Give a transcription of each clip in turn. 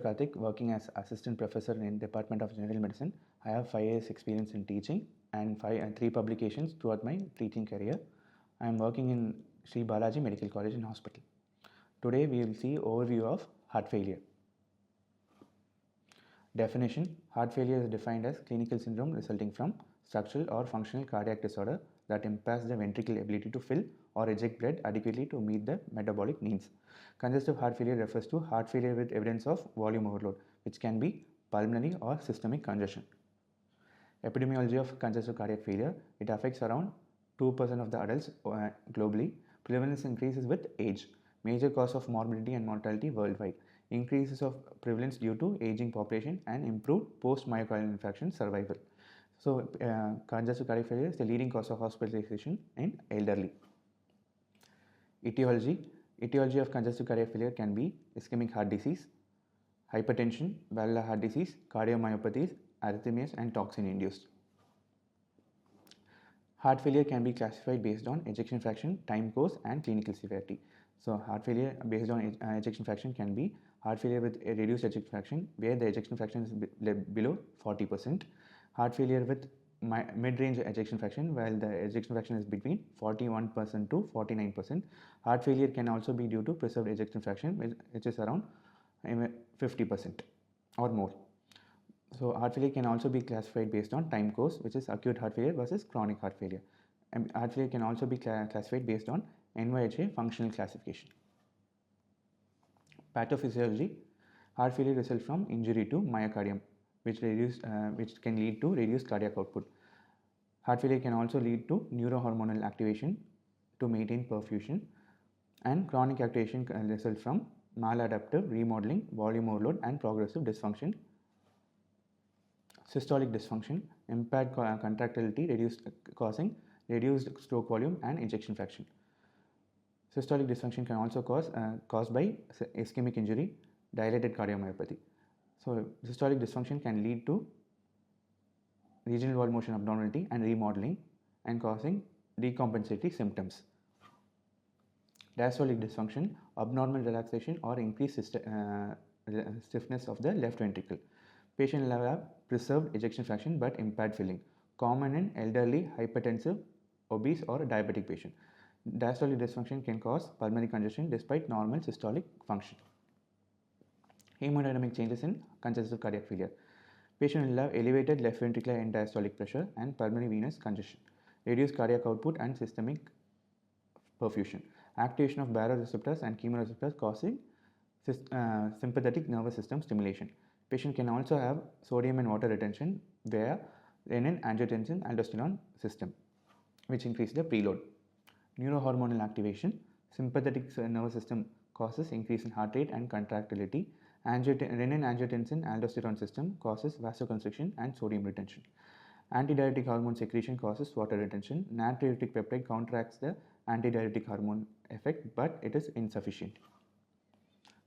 Karthik, working as assistant professor in Department of General Medicine. I have 5 years experience in teaching and 3 publications throughout my teaching career. I am working in Sree Balaji Medical College and Hospital. Today we will see overview of heart failure. Definition: heart failure is defined as clinical syndrome resulting from structural or functional cardiac disorder that impairs the ventricular ability to fill or eject blood adequately to meet the metabolic needs. Congestive heart failure refers to heart failure with evidence of volume overload, which can be pulmonary or systemic congestion. Epidemiology of congestive cardiac failure: it affects around 2% of the adults globally. Prevalence increases with age. Major cause of morbidity and mortality worldwide. Increases of prevalence due to aging population and improved post-myocardial infarction survival. So, congestive cardiac failure is the leading cause of hospitalization in elderly. Etiology: etiology of congestive cardiac failure can be ischemic heart disease, hypertension, valvular heart disease, cardiomyopathies, arrhythmias, and toxin-induced. Heart failure can be classified based on ejection fraction, time course, and clinical severity. So, heart failure based on ejection fraction can be heart failure with a reduced ejection fraction, where the ejection fraction is below 40%. Heart failure with mid-range ejection fraction, while the ejection fraction is between 41% to 49%. Heart failure can also be due to preserved ejection fraction, which is around 50% or more. So, heart failure can also be classified based on time course, which is acute heart failure versus chronic heart failure. And heart failure can also be classified based on NYHA functional classification. Pathophysiology: heart failure results from injury to myocardium, which can lead to reduced cardiac output. Heart failure can also lead to neurohormonal activation to maintain perfusion, and chronic activation can result from maladaptive remodeling, volume overload, and progressive dysfunction. Systolic dysfunction: impaired contractility causing reduced stroke volume and ejection fraction. Systolic dysfunction can also caused by ischemic injury, dilated cardiomyopathy. So, systolic dysfunction can lead to regional wall motion abnormality and remodeling and causing decompensatory symptoms. Diastolic dysfunction: abnormal relaxation or increased stiffness of the left ventricle. Patient will have preserved ejection fraction but impaired filling. Common in elderly, hypertensive, obese, or diabetic patient. Diastolic dysfunction can cause pulmonary congestion despite normal systolic function. Hemodynamic changes in congestive cardiac failure. Patient will have elevated left ventricular end diastolic pressure and pulmonary venous congestion. Reduced cardiac output and systemic perfusion. Activation of baroreceptors and chemoreceptors causing sympathetic nervous system stimulation. Patient can also have sodium and water retention via renin-angiotensin-aldosterone system, which increase the preload. Neurohormonal activation: sympathetic nervous system causes increase in heart rate and contractility. Renin-angiotensin-aldosterone system causes vasoconstriction and sodium retention. Antidiuretic hormone secretion causes water retention. Natriuretic peptide counteracts the antidiuretic hormone effect, but it is insufficient.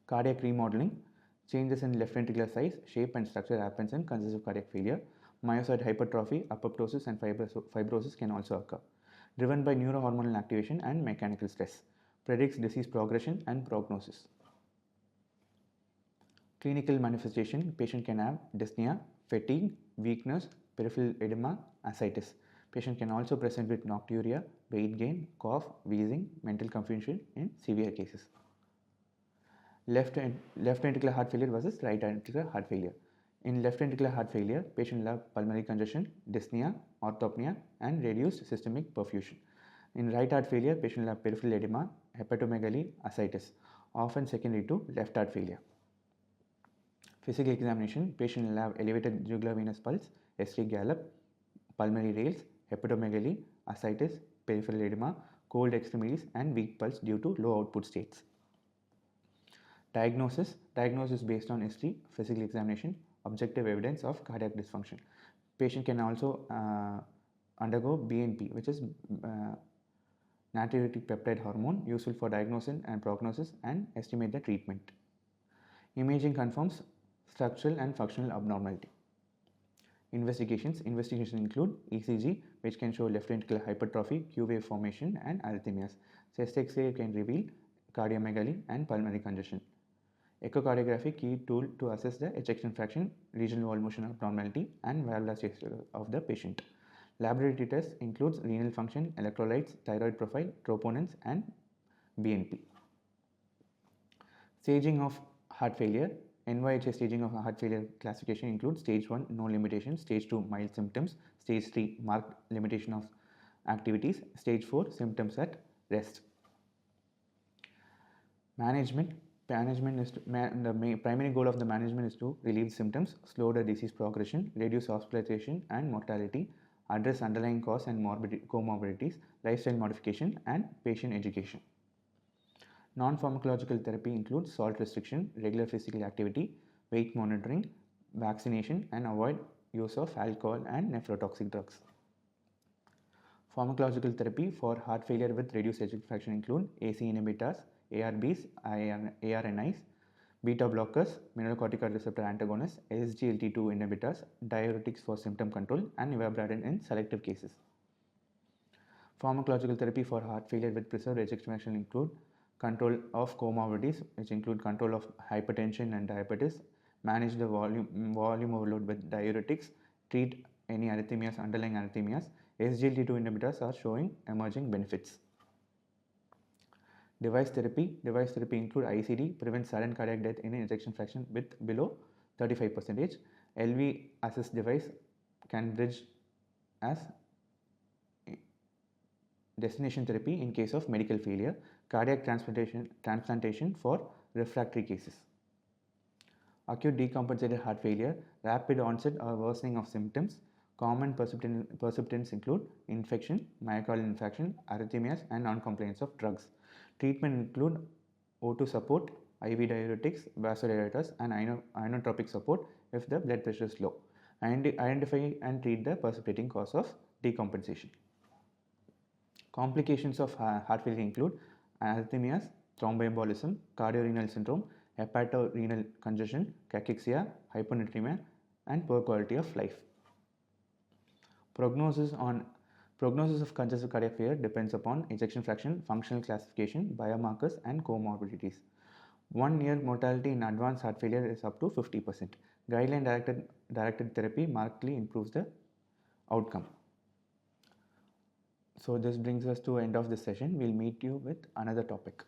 Cardiac remodeling: changes in left ventricular size, shape, and structure happens in congestive cardiac failure. Myocyte hypertrophy, apoptosis, and fibrosis can also occur. Driven by neurohormonal activation and mechanical stress. Predicts disease progression and prognosis. Clinical manifestation: patient can have dyspnea, fatigue, weakness, peripheral edema, ascites. Patient can also present with nocturia, weight gain, cough, wheezing, mental confusion in severe cases. Left ventricular heart failure versus right ventricular heart failure. In left ventricular heart failure, patient will have pulmonary congestion, dyspnea, orthopnea, and reduced systemic perfusion. In right heart failure, patient will have peripheral edema, hepatomegaly, ascites, often secondary to left heart failure. Physical examination: patient will have elevated jugular venous pulse, ST gallop, pulmonary rales, hepatomegaly, ascites, peripheral edema, cold extremities, and weak pulse due to low output states. Diagnosis based on ST, physical examination, objective evidence of cardiac dysfunction. Patient can also undergo BNP, which is natriuretic peptide hormone, useful for diagnosis and prognosis and estimate the treatment. Imaging confirms structural and functional abnormality. Investigations include ECG, which can show left ventricular hypertrophy, Q wave formation, and arrhythmias. Chest X-ray can reveal cardiomegaly and pulmonary congestion. Echocardiography, key tool to assess the ejection fraction, regional wall motion abnormality, and valvular status of the patient. Laboratory tests includes renal function, electrolytes, thyroid profile, troponins, and BNP. Staging of heart failure. NYHA staging of heart failure classification includes stage 1 no limitation, stage 2 mild symptoms, stage 3 marked limitation of activities, stage 4 symptoms at rest. Management is the primary goal of the management is to relieve symptoms, slow the disease progression, reduce hospitalization and mortality, address underlying cause and comorbidities, lifestyle modification, and patient education. Non-pharmacological therapy includes salt restriction, regular physical activity, weight monitoring, vaccination, and avoid use of alcohol and nephrotoxic drugs. Pharmacological therapy for heart failure with reduced ejection fraction include AC inhibitors, ARBs, ARNIs, beta blockers, mineralocorticoid receptor antagonists, SGLT2 inhibitors, diuretics for symptom control, and ivabradine in selective cases. Pharmacological therapy for heart failure with preserved ejection fraction include control of comorbidities, which include control of hypertension and diabetes, manage the volume overload with diuretics, treat any arrhythmias, underlying arrhythmias. SGLT2 inhibitors are showing emerging benefits. Device therapy include ICD, prevents sudden cardiac death in an ejection fraction with below 35%. LV assist device can bridge as destination therapy in case of medical failure, cardiac transplantation for refractory cases. Acute decompensated heart failure, rapid onset or worsening of symptoms. Common perceptants include infection, myocardial infarction, arrhythmias, and non-compliance of drugs. Treatment include O2 support, IV diuretics, vasodilators, and inotropic support if the blood pressure is low. Identify and treat the precipitating cause of decompensation. Complications of heart failure include arrhythmias, thromboembolism, cardiorenal syndrome, hepatorenal congestion, cachexia, hyponatremia, and poor quality of life. Prognosis of congestive cardiac failure depends upon ejection fraction, functional classification, biomarkers, and comorbidities. 1 year mortality in advanced heart failure is up to 50%. Guideline directed therapy markedly improves the outcome. So this brings us to end of this session. We'll meet you with another topic.